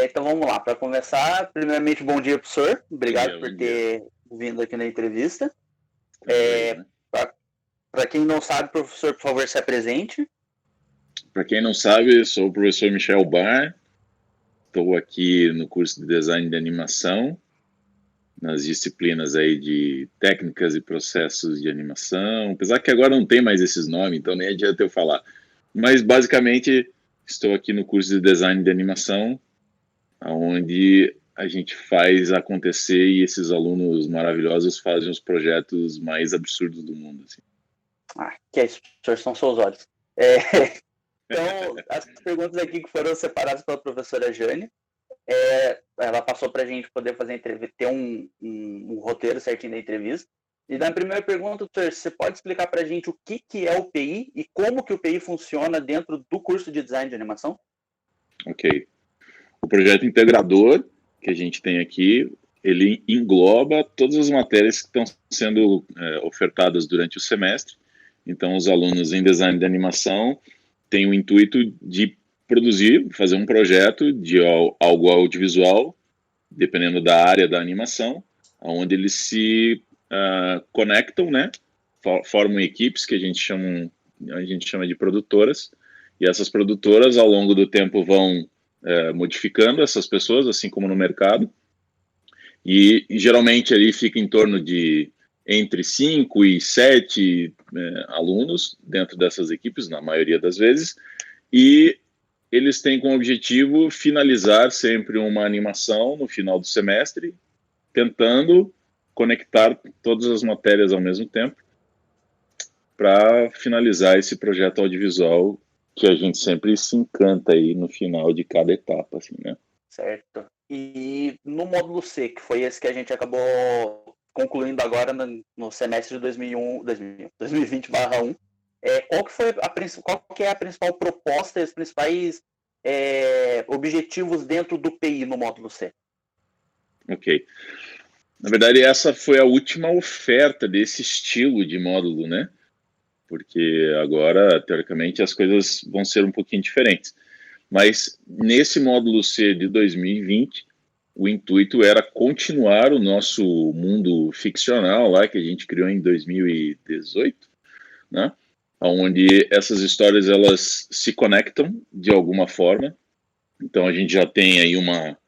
Então vamos lá, para começar, primeiramente bom dia, professor, obrigado Bom por dia. ter vindo aqui na entrevista. Estamos aí, né? Para quem não sabe, professor, por favor, se apresente. Para quem não sabe, sou o professor Michel Bar, estou aqui no curso de Design de Animação, nas disciplinas aí de técnicas e processos de animação, apesar que agora não tem mais esses nomes, então nem adianta eu falar. Mas, basicamente, estou aqui no curso de Design de Animação, onde a gente faz acontecer e esses alunos maravilhosos fazem os projetos mais absurdos do mundo. Assim. Que é isso, professor, são seus olhos. Então, as perguntas aqui que foram separadas pela professora Jane, ela passou para a gente poder fazer ter um roteiro certinho da entrevista. E na primeira pergunta, professor, você pode explicar para a gente o que é o PI e como que o PI funciona dentro do curso de Design de Animação? Ok. O projeto integrador que a gente tem aqui, ele engloba todas as matérias que estão sendo ofertadas durante o semestre. Então, os alunos em design de animação têm o intuito de produzir, fazer um projeto de algo audiovisual, dependendo da área da animação, onde eles se conectam, né? Formam equipes que a gente chama de produtoras, e essas produtoras, ao longo do tempo, vão modificando essas pessoas, assim como no mercado, e geralmente ali fica em torno de entre 5 e 7 alunos dentro dessas equipes, na maioria das vezes, e eles têm como objetivo finalizar sempre uma animação no final do semestre, tentando conectar todas as matérias ao mesmo tempo para finalizar esse projeto audiovisual que a gente sempre se encanta aí no final de cada etapa, assim, né? Certo. E no módulo C, que foi esse que a gente acabou concluindo agora no semestre de 2020/1, qual que é a principal proposta e os principais objetivos dentro do PI no módulo C? Ok. Na verdade, essa foi a última oferta desse estilo de módulo, né? Porque agora, teoricamente, as coisas vão ser um pouquinho diferentes. Mas nesse módulo C de 2020, o intuito era continuar o nosso mundo ficcional lá que a gente criou em 2018, né? Onde essas histórias elas se conectam de alguma forma. Então a gente já tem aí uma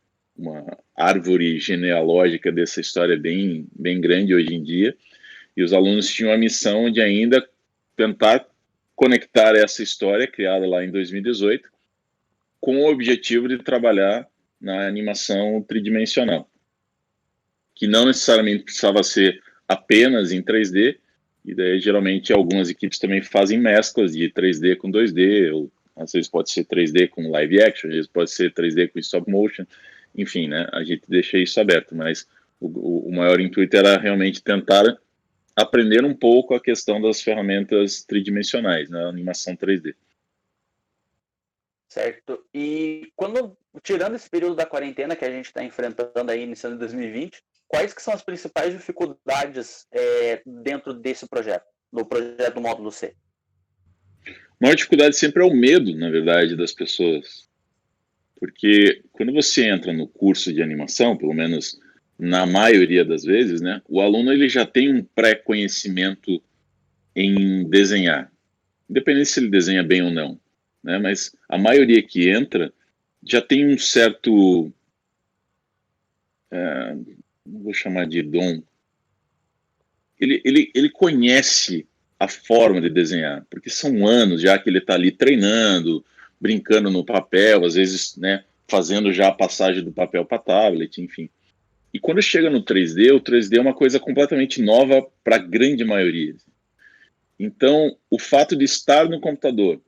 árvore genealógica dessa história bem grande hoje em dia. E os alunos tinham a missão de ainda tentar conectar essa história criada lá em 2018 com o objetivo de trabalhar na animação tridimensional, que não necessariamente precisava ser apenas em 3D, e daí geralmente algumas equipes também fazem mesclas de 3D com 2D, ou às vezes pode ser 3D com live action, às vezes pode ser 3D com stop motion, enfim, né, a gente deixa isso aberto, mas o maior intuito era realmente tentar aprender um pouco a questão das ferramentas tridimensionais, na animação 3D. Certo. E tirando esse período da quarentena que a gente está enfrentando aí, iniciando em 2020, quais que são as principais dificuldades dentro desse projeto, do projeto do módulo C? A maior dificuldade sempre é o medo, na verdade, das pessoas. Porque quando você entra no curso de animação, pelo menos na maioria das vezes, né, o aluno ele já tem um pré-conhecimento em desenhar. Independente se ele desenha bem ou não. Né, mas a maioria que entra já tem um certo... não vou chamar de dom. Ele conhece a forma de desenhar, porque são anos já que ele está ali treinando, brincando no papel, às vezes, né, fazendo já a passagem do papel para tablet, enfim. E quando chega no 3D, o 3D é uma coisa completamente nova para a grande maioria. Então, o fato de estar no computador,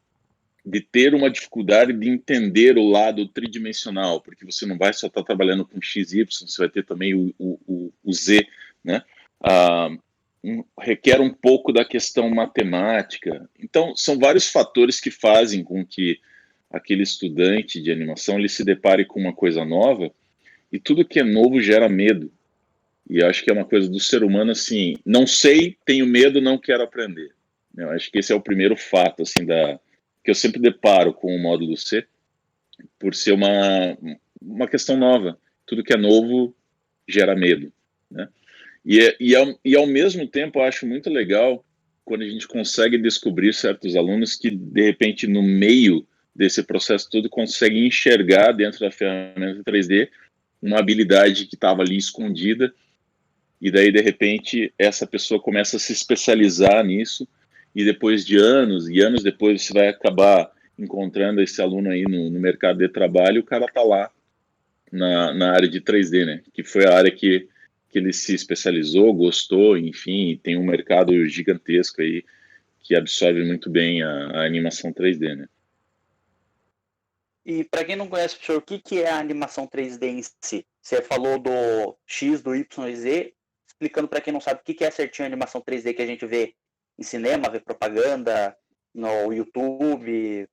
de ter uma dificuldade de entender o lado tridimensional, porque você não vai só estar trabalhando com XY, você vai ter também o Z, né? Requer um pouco da questão matemática. Então, são vários fatores que fazem com que aquele estudante de animação ele se depare com uma coisa nova, e tudo que é novo gera medo. E acho que é uma coisa do ser humano assim, não sei, tenho medo, não quero aprender. Eu acho que esse é o primeiro fato assim que eu sempre deparo com o módulo C, por ser uma questão nova. Tudo que é novo gera medo, né? E ao mesmo tempo, eu acho muito legal quando a gente consegue descobrir certos alunos que, de repente, no meio desse processo todo, conseguem enxergar dentro da ferramenta 3D uma habilidade que estava ali escondida, e daí, de repente, essa pessoa começa a se especializar nisso, e depois de anos, e anos depois, você vai acabar encontrando esse aluno aí no mercado de trabalho, e o cara está lá na área de 3D, né? Que foi a área que ele se especializou, gostou, enfim, tem um mercado gigantesco aí que absorve muito bem a animação 3D, né? E para quem não conhece, professor, o que é a animação 3D em si? Você falou do X, do Y e Z, explicando para quem não sabe o que é certinho a animação 3D que a gente vê em cinema, vê propaganda, no YouTube.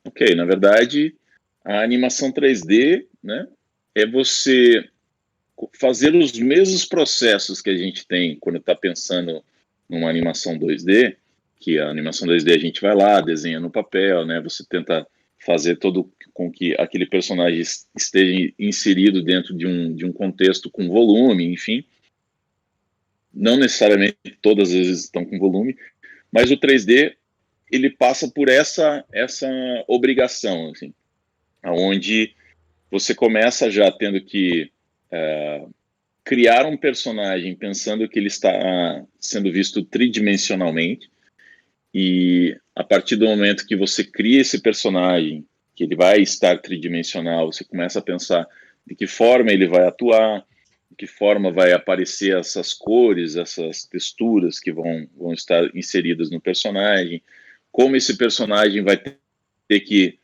Ok, na verdade, a animação 3D, né, é você fazer os mesmos processos que a gente tem quando está pensando numa animação 2D, que a animação 2D a gente vai lá, desenha no papel, né, você tenta fazer todo com que aquele personagem esteja inserido dentro de um contexto com volume, enfim. Não necessariamente todas as vezes estão com volume, mas o 3D ele passa por essa obrigação, assim, aonde você começa já tendo que criar um personagem pensando que ele está sendo visto tridimensionalmente, e a partir do momento que você cria esse personagem, que ele vai estar tridimensional, você começa a pensar de que forma ele vai atuar, de que forma vai aparecer essas cores, essas texturas que vão estar inseridas no personagem, como esse personagem vai ter que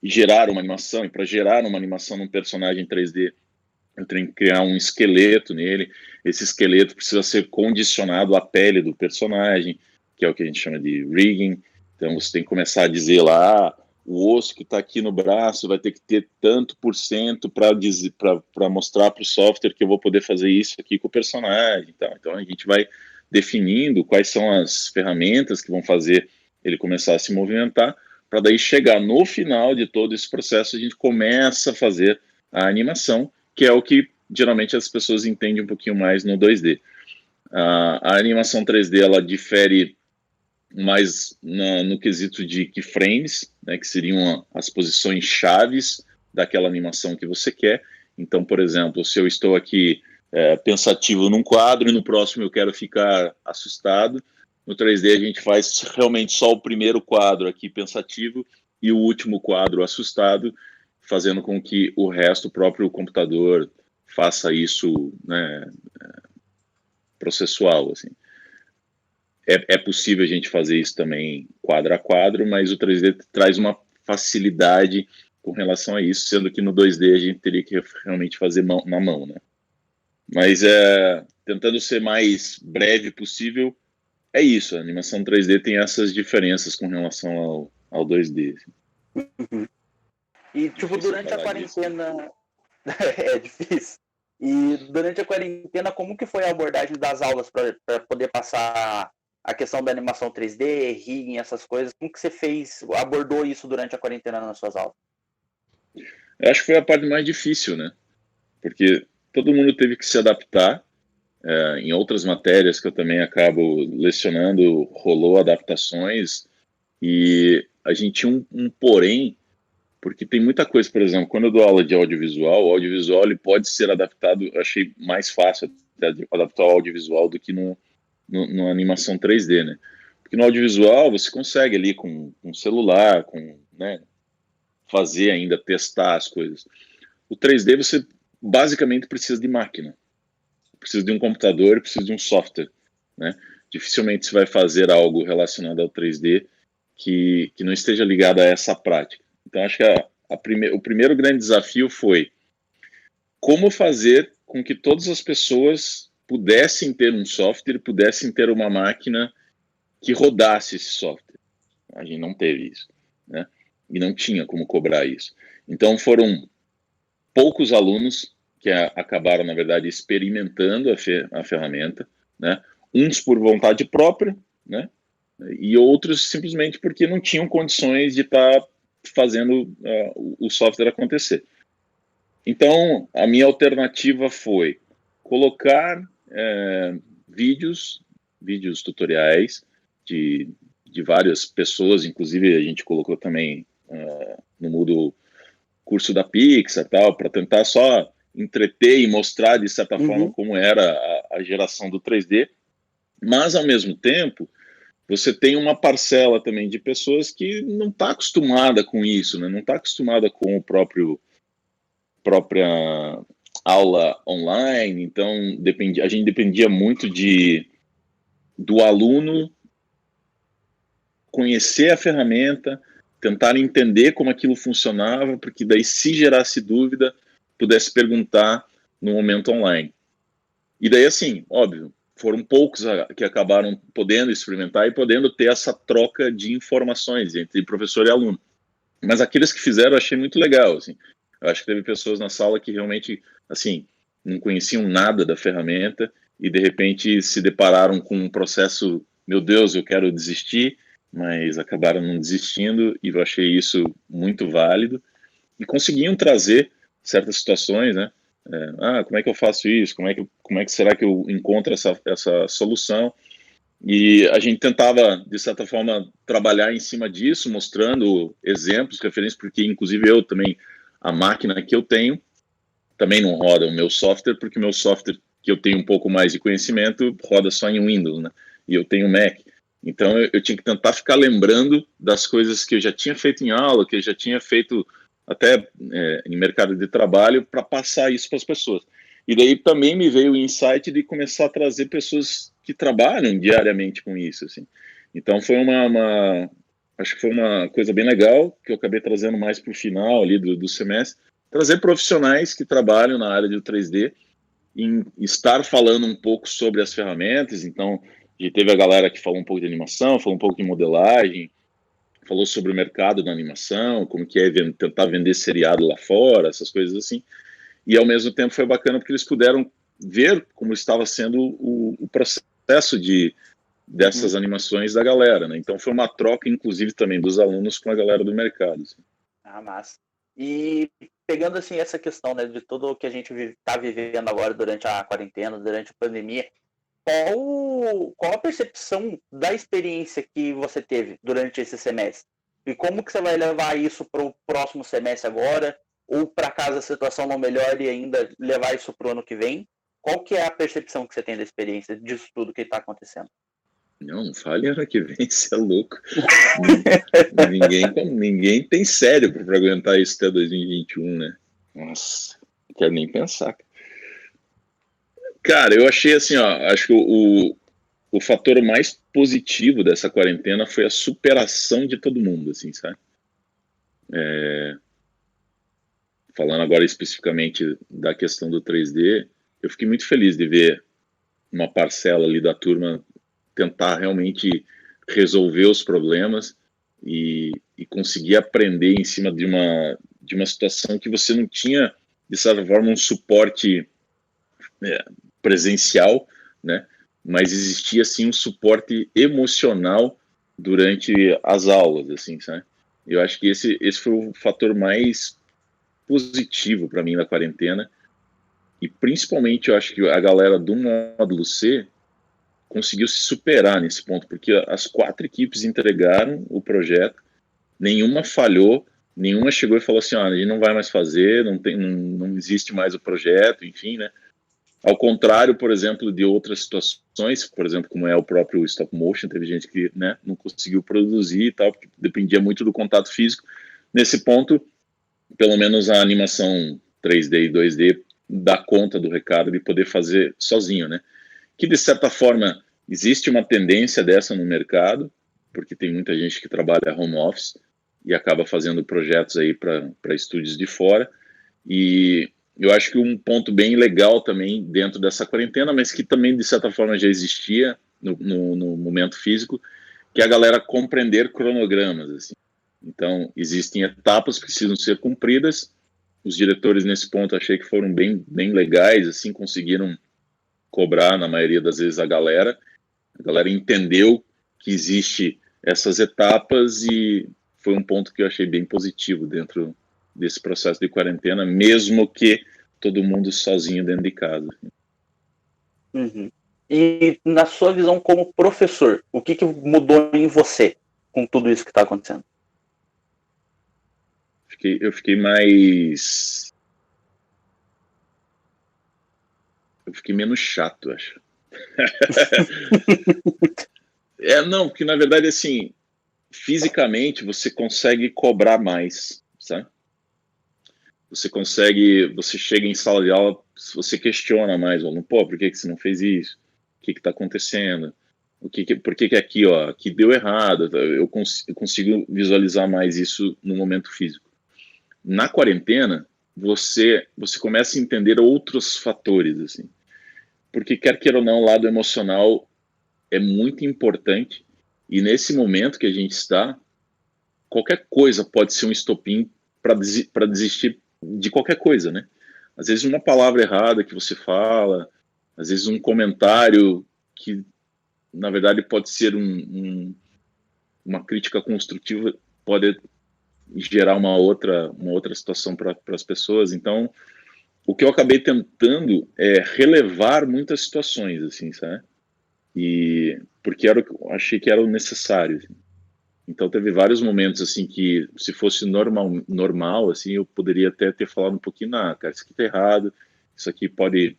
gerar uma animação, e para gerar uma animação num personagem 3D, eu tenho que criar um esqueleto nele, esse esqueleto precisa ser condicionado à pele do personagem, que é o que a gente chama de rigging. Então você tem que começar a dizer lá, o osso que está aqui no braço vai ter que ter tanto por cento para mostrar para o software que eu vou poder fazer isso aqui com o personagem. Tá? Então a gente vai definindo quais são as ferramentas que vão fazer ele começar a se movimentar, para daí chegar no final de todo esse processo, a gente começa a fazer a animação, que é o que geralmente as pessoas entendem um pouquinho mais no 2D. A animação 3D ela difere mais no quesito de keyframes, né, que seriam as posições chaves daquela animação que você quer. Então, por exemplo, se eu estou aqui pensativo num quadro e no próximo eu quero ficar assustado, no 3D a gente faz realmente só o primeiro quadro aqui pensativo e o último quadro assustado, fazendo com que o resto, o próprio computador, faça isso, né, processual, assim. É possível a gente fazer isso também quadro a quadro, mas o 3D traz uma facilidade com relação a isso, sendo que no 2D a gente teria que realmente fazer na mão, né? Mas tentando ser mais breve possível, é isso. A animação 3D tem essas diferenças com relação ao 2D. Uhum. E, tipo, Difícil durante a falar disso. quarentena... é difícil. E durante a quarentena, como que foi a abordagem das aulas para poder passar a questão da animação 3D, rigging, essas coisas? Como que você abordou isso durante a quarentena nas suas aulas? Eu acho que foi a parte mais difícil, né? Porque todo mundo teve que se adaptar. Em outras matérias que eu também acabo lecionando, rolou adaptações, e a gente tinha um porém, porque tem muita coisa, por exemplo, quando eu dou aula de audiovisual, o audiovisual ele pode ser adaptado, eu achei mais fácil adaptar o audiovisual do que no animação 3D, né? Porque no audiovisual você consegue ali com celular, né, fazer ainda, testar as coisas. O 3D você basicamente precisa de máquina, precisa de um computador, precisa de um software, né? Dificilmente você vai fazer algo relacionado ao 3D que não esteja ligado a essa prática. Então, acho que o primeiro grande desafio foi como fazer com que todas as pessoas pudessem ter um software, pudessem ter uma máquina que rodasse esse software. A gente não teve isso, né? E não tinha como cobrar isso. Então, foram poucos alunos que acabaram, na verdade, experimentando a ferramenta, né? Uns por vontade própria, né? e outros simplesmente porque não tinham condições de estar fazendo o software acontecer. Então, a minha alternativa foi colocar vídeos tutoriais de várias pessoas, inclusive a gente colocou também no Moodle curso da Pixar, tal, para tentar só entreter e mostrar de certa forma como era a geração do 3D, mas ao mesmo tempo você tem uma parcela também de pessoas que não está acostumada com isso, né? Não está acostumada com o própria aula online, então a gente dependia muito do aluno conhecer a ferramenta, tentar entender como aquilo funcionava, porque daí, se gerasse dúvida, pudesse perguntar no momento online. E daí, assim, óbvio, foram poucos que acabaram podendo experimentar e podendo ter essa troca de informações entre professor e aluno. Mas aqueles que fizeram, eu achei muito legal, assim. Eu acho que teve pessoas na sala que realmente, assim, não conheciam nada da ferramenta e, de repente, se depararam com um processo, meu Deus, eu quero desistir, mas acabaram não desistindo, e eu achei isso muito válido. E conseguiam trazer certas situações, né? Como é que eu faço isso? Como é que será que eu encontro essa solução? E a gente tentava, de certa forma, trabalhar em cima disso, mostrando exemplos, referências, porque, inclusive, eu também, a máquina que eu tenho, também não roda o meu software, porque o meu software, que eu tenho um pouco mais de conhecimento, roda só em Windows, né? E eu tenho Mac. Então, eu tinha que tentar ficar lembrando das coisas que eu já tinha feito em aula, que eu já tinha feito até em mercado de trabalho, para passar isso para as pessoas. E daí também me veio o insight de começar a trazer pessoas que trabalham diariamente com isso, assim. Então foi acho que foi uma coisa bem legal que eu acabei trazendo mais para o final ali do semestre, trazer profissionais que trabalham na área do 3D e estar falando um pouco sobre as ferramentas. Então a gente teve a galera que falou um pouco de animação, falou um pouco de modelagem, falou sobre o mercado da animação, como que é tentar vender seriado lá fora, essas coisas assim. E ao mesmo tempo foi bacana porque eles puderam ver como estava sendo o processo dessas animações da galera, né? Então foi uma troca, inclusive, também dos alunos com a galera do mercado. Assim. Massa. E pegando assim essa questão, né, de tudo o que a gente está vivendo agora durante a quarentena, durante a pandemia, qual a percepção da experiência que você teve durante esse semestre? E como que você vai levar isso para o próximo semestre agora? Ou para caso a situação não melhore e ainda levar isso para o ano que vem? Qual que é a percepção que você tem da experiência disso tudo que está acontecendo? Não fale ano que vem, você é louco. ninguém tem cérebro para aguentar isso até 2021, né? Nossa, não quero nem pensar. Cara, eu achei assim, ó, acho que o fator mais positivo dessa quarentena foi a superação de todo mundo, assim, sabe? Falando agora especificamente da questão do 3D, eu fiquei muito feliz de ver uma parcela ali da turma tentar realmente resolver os problemas e conseguir aprender em cima de uma situação que você não tinha, de certa forma, um suporte presencial, né? Mas existia, sim, um suporte emocional durante as aulas, assim, sabe? Eu acho que esse foi o fator mais positivo para mim na quarentena, e principalmente eu acho que a galera do módulo C conseguiu se superar nesse ponto, porque as 4 equipes entregaram o projeto, nenhuma falhou, nenhuma chegou e falou assim, a gente não vai mais fazer, não existe mais o projeto, enfim, né? Ao contrário, por exemplo, de outras situações, por exemplo, como é o próprio stop motion, teve gente que, né, não conseguiu produzir e tal, porque dependia muito do contato físico. Nesse ponto, pelo menos a animação 3D e 2D dá conta do recado de poder fazer sozinho, né? Que de certa forma existe uma tendência dessa no mercado, porque tem muita gente que trabalha home office e acaba fazendo projetos aí para estúdios de fora. E eu acho que um ponto bem legal também dentro dessa quarentena, mas que também de certa forma já existia no momento físico, que é a galera compreender cronogramas, assim. Então, existem etapas que precisam ser cumpridas. Os diretores nesse ponto achei que foram bem legais, assim, conseguiram cobrar na maioria das vezes a galera entendeu que existe essas etapas, e foi um ponto que eu achei bem positivo dentro desse processo de quarentena, mesmo que todo mundo sozinho dentro de casa. Uhum. E na sua visão como professor, o que mudou em você com tudo isso que está acontecendo? Eu fiquei mais... Eu fiquei menos chato, acho. Não, porque na verdade, assim, fisicamente você consegue cobrar mais, sabe? Você chega em sala de aula, você questiona mais o aluno, pô, por que você não fez isso? O que está acontecendo? Por que aqui, ó, aqui deu errado? Eu consigo visualizar mais isso no momento físico. Na quarentena, você começa a entender outros fatores, assim. Porque quer queira ou não, o lado emocional é muito importante, e nesse momento que a gente está, qualquer coisa pode ser um estopim para desistir de qualquer coisa, né? Às vezes uma palavra errada que você fala, às vezes um comentário que, na verdade, pode ser uma crítica construtiva, pode gerar uma outra situação para as pessoas. Então, o que eu acabei tentando é relevar muitas situações, assim, sabe? E porque era o que eu achei que era o necessário. Assim. Então teve vários momentos assim que, se fosse normal assim, eu poderia até ter falado um pouquinho, cara, isso aqui tá errado, isso aqui pode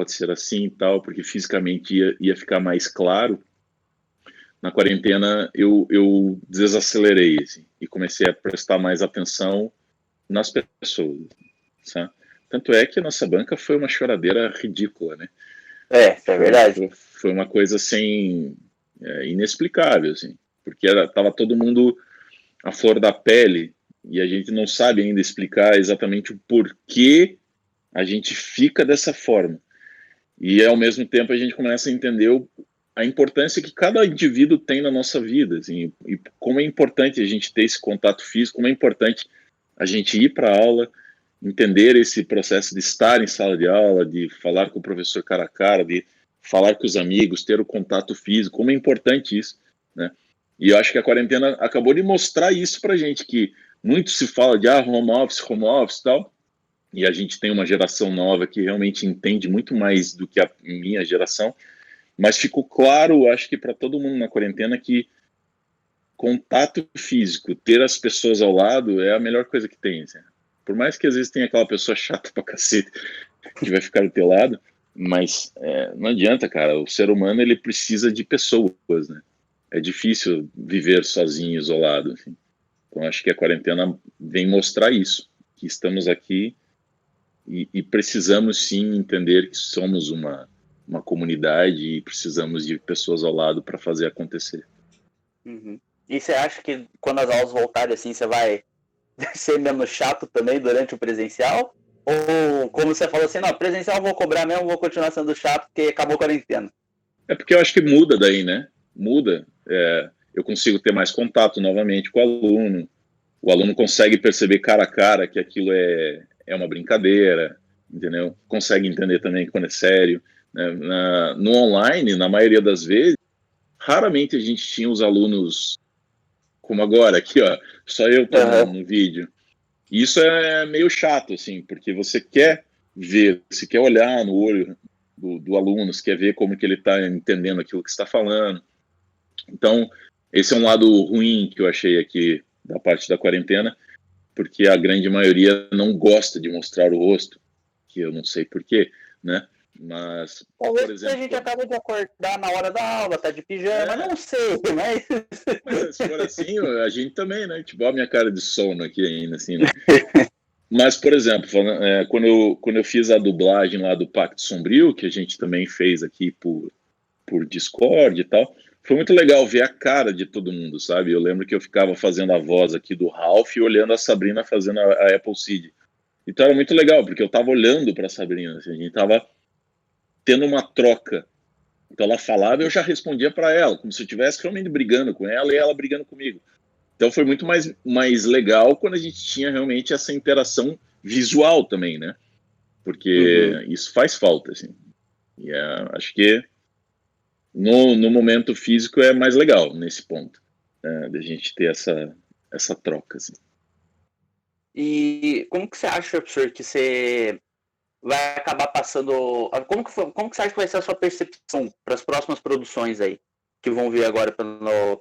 ser assim e tal, porque fisicamente ia ficar mais claro. Na quarentena eu desacelerei assim, e comecei a prestar mais atenção nas pessoas, sabe? Tanto é que a nossa banca foi uma choradeira ridícula, né? É verdade. Foi uma coisa assim, inexplicável, assim, porque tava todo mundo à flor da pele e a gente não sabe ainda explicar exatamente o porquê a gente fica dessa forma. E ao mesmo tempo a gente começa a entender a importância que cada indivíduo tem na nossa vida, assim, e como é importante a gente ter esse contato físico, como é importante a gente ir para a aula, entender esse processo de estar em sala de aula, de falar com o professor cara a cara, de falar com os amigos, ter o contato físico, como é importante isso, né? E eu acho que a quarentena acabou de mostrar isso pra gente, que muito se fala de home office e tal, e a gente tem uma geração nova que realmente entende muito mais do que a minha geração, mas ficou claro, acho que para todo mundo na quarentena, que contato físico, ter as pessoas ao lado é a melhor coisa que tem, assim. Por mais que às vezes tenha aquela pessoa chata pra cacete que vai ficar do teu lado, mas não adianta, cara. O ser humano, ele precisa de pessoas, né? É difícil viver sozinho, isolado. Assim. Então, acho que a quarentena vem mostrar isso, que estamos aqui e precisamos sim entender que somos uma comunidade e precisamos de pessoas ao lado para fazer acontecer. Uhum. E você acha que quando as aulas voltarem assim, você vai ser menos chato também durante o presencial? Ou, como você falou assim, não, presencial eu vou cobrar mesmo, vou continuar sendo chato porque acabou a quarentena? É porque eu acho que muda daí, né? Muda. Eu consigo ter mais contato novamente com o aluno consegue perceber cara a cara que aquilo é uma brincadeira, entendeu? Consegue entender também quando é sério. Né? No online, na maioria das vezes, raramente a gente tinha os alunos como agora, aqui, ó, só eu tô no vídeo. E isso é meio chato, assim, porque você quer ver, você quer olhar no olho do aluno, você quer ver como que ele está entendendo aquilo que está falando. Então, esse é um lado ruim que eu achei aqui da parte da quarentena, porque a grande maioria não gosta de mostrar o rosto, que eu não sei porquê, né? Mas, por exemplo... a gente acaba de acordar na hora da aula, tá de pijama, não sei, mas... Mas se for assim, a gente também, né? Tipo, a minha cara de sono aqui ainda, assim, né? Mas, por exemplo, quando eu fiz a dublagem lá do Pacto Sombrio, que a gente também fez aqui por Discord e tal, foi muito legal ver a cara de todo mundo, sabe? Eu lembro que eu ficava fazendo a voz aqui do Ralph e olhando a Sabrina fazendo a Appleseed. Então era muito legal, porque eu tava olhando para a Sabrina, assim, a gente tava tendo uma troca. Então ela falava e eu já respondia para ela, como se eu estivesse realmente brigando com ela e ela brigando comigo. Então foi muito mais legal quando a gente tinha realmente essa interação visual também, né? Porque isso faz falta, assim. E acho que no momento físico é mais legal nesse ponto, da gente ter essa troca. Assim. E como que você acha, professor, que você vai acabar passando... Como que você acha que vai ser a sua percepção para as próximas produções aí, que vão vir agora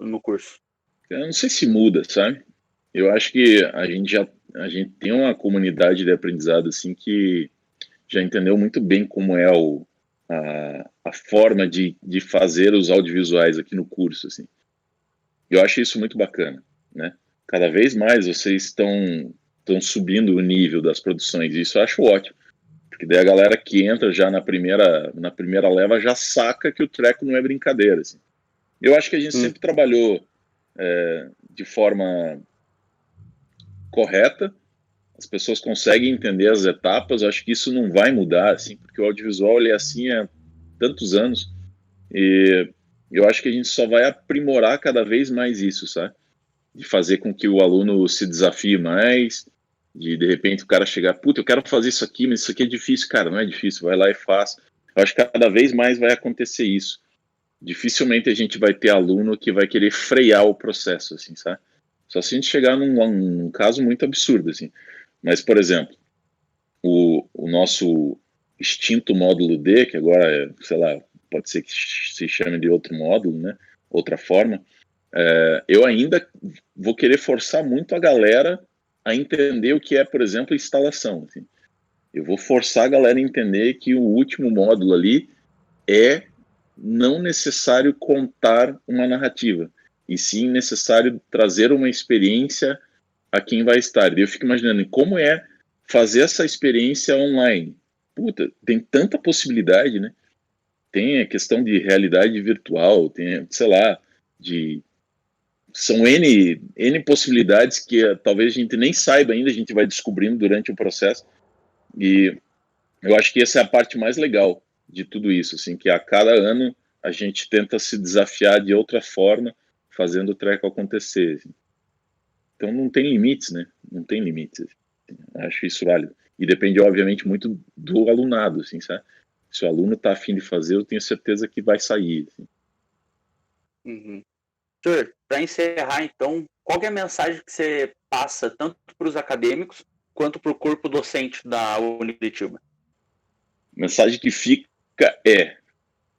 no curso? Eu não sei se muda, sabe? Eu acho que a gente tem uma comunidade de aprendizado assim que já entendeu muito bem como é a forma de fazer os audiovisuais aqui no curso, assim. Eu acho isso muito bacana, né? Cada vez mais vocês estão subindo o nível das produções, e isso eu acho ótimo, porque daí a galera que entra já na primeira leva já saca que o treco não é brincadeira, assim. Eu acho que a gente sempre trabalhou de forma correta, as pessoas conseguem entender as etapas, eu acho que isso não vai mudar, assim, porque o audiovisual ele é assim há tantos anos, e eu acho que a gente só vai aprimorar cada vez mais isso, sabe? De fazer com que o aluno se desafie mais, de repente o cara chegar, puta, eu quero fazer isso aqui, mas isso aqui é difícil, cara, não é difícil, vai lá e faz. Eu acho que cada vez mais vai acontecer isso. Dificilmente a gente vai ter aluno que vai querer frear o processo, assim, sabe? Só se a gente chegar num caso muito absurdo, assim. Mas, por exemplo, o nosso extinto módulo D, que agora, sei lá, pode ser que se chame de outro módulo, né? Outra forma, eu ainda vou querer forçar muito a galera a entender o que é, por exemplo, instalação. Assim. Eu vou forçar a galera a entender que o último módulo ali é não necessário contar uma narrativa, e sim necessário trazer uma experiência a quem vai estar. E eu fico imaginando como é fazer essa experiência online. Puta, tem tanta possibilidade, né? Tem a questão de realidade virtual, tem, sei lá, são N possibilidades que talvez a gente nem saiba ainda, a gente vai descobrindo durante o processo. E eu acho que essa é a parte mais legal de tudo isso, assim, que a cada ano a gente tenta se desafiar de outra forma, fazendo o treco acontecer. Assim. Então não tem limites, né? Não tem limites. Assim. Acho isso válido. E depende, obviamente, muito do alunado, assim, sabe? Se o aluno está afim de fazer, eu tenho certeza que vai sair. Assim. Uhum. Professor, para encerrar, então, qual é a mensagem que você passa tanto para os acadêmicos quanto para o corpo docente da Uniritiba? A mensagem que fica é: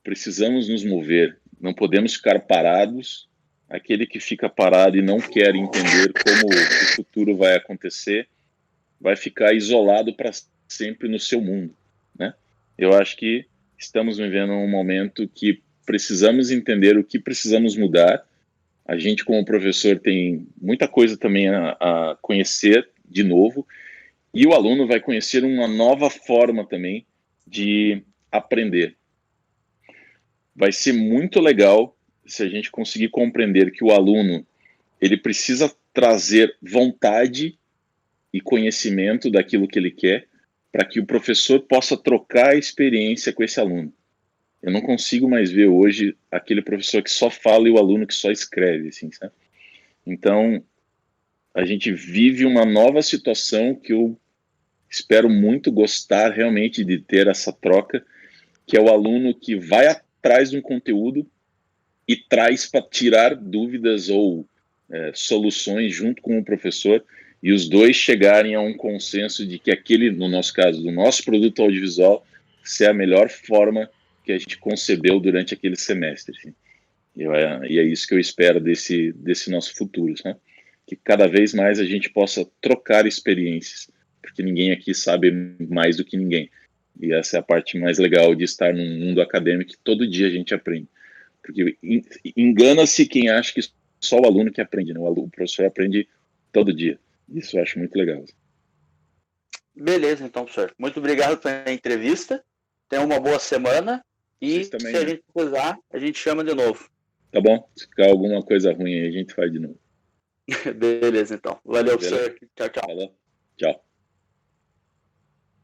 precisamos nos mover, não podemos ficar parados. Aquele que fica parado e não quer entender como o futuro vai acontecer, vai ficar isolado para sempre no seu mundo, né? Eu acho que estamos vivendo um momento que precisamos entender o que precisamos mudar. A gente, como professor, tem muita coisa também a conhecer de novo, e o aluno vai conhecer uma nova forma também de aprender. Vai ser muito legal se a gente conseguir compreender que o aluno ele precisa trazer vontade e conhecimento daquilo que ele quer para que o professor possa trocar a experiência com esse aluno. Eu não consigo mais ver hoje aquele professor que só fala e o aluno que só escreve, assim, sabe? Então, a gente vive uma nova situação que eu espero muito gostar realmente de ter essa troca, que é o aluno que vai atrás de um conteúdo e traz para tirar dúvidas ou soluções junto com o professor e os dois chegarem a um consenso de que aquele, no nosso caso, do nosso produto audiovisual, ser a melhor forma que a gente concebeu durante aquele semestre. Assim. E é isso que eu espero desse nosso futuro, sabe? Que cada vez mais a gente possa trocar experiências, porque ninguém aqui sabe mais do que ninguém. E essa é a parte mais legal de estar num mundo acadêmico que todo dia a gente aprende. Porque engana-se quem acha que só o aluno que aprende, né? O professor aprende todo dia. Isso eu acho muito legal. Beleza, então, professor. Muito obrigado pela entrevista. Tenha uma boa semana Vocês e, também, se a né? gente precisar, a gente chama de novo. Tá bom? Se ficar alguma coisa ruim aí, a gente faz de novo. Beleza, então. Valeu, Beleza? professor. Tchau, tchau. Falou. Tchau.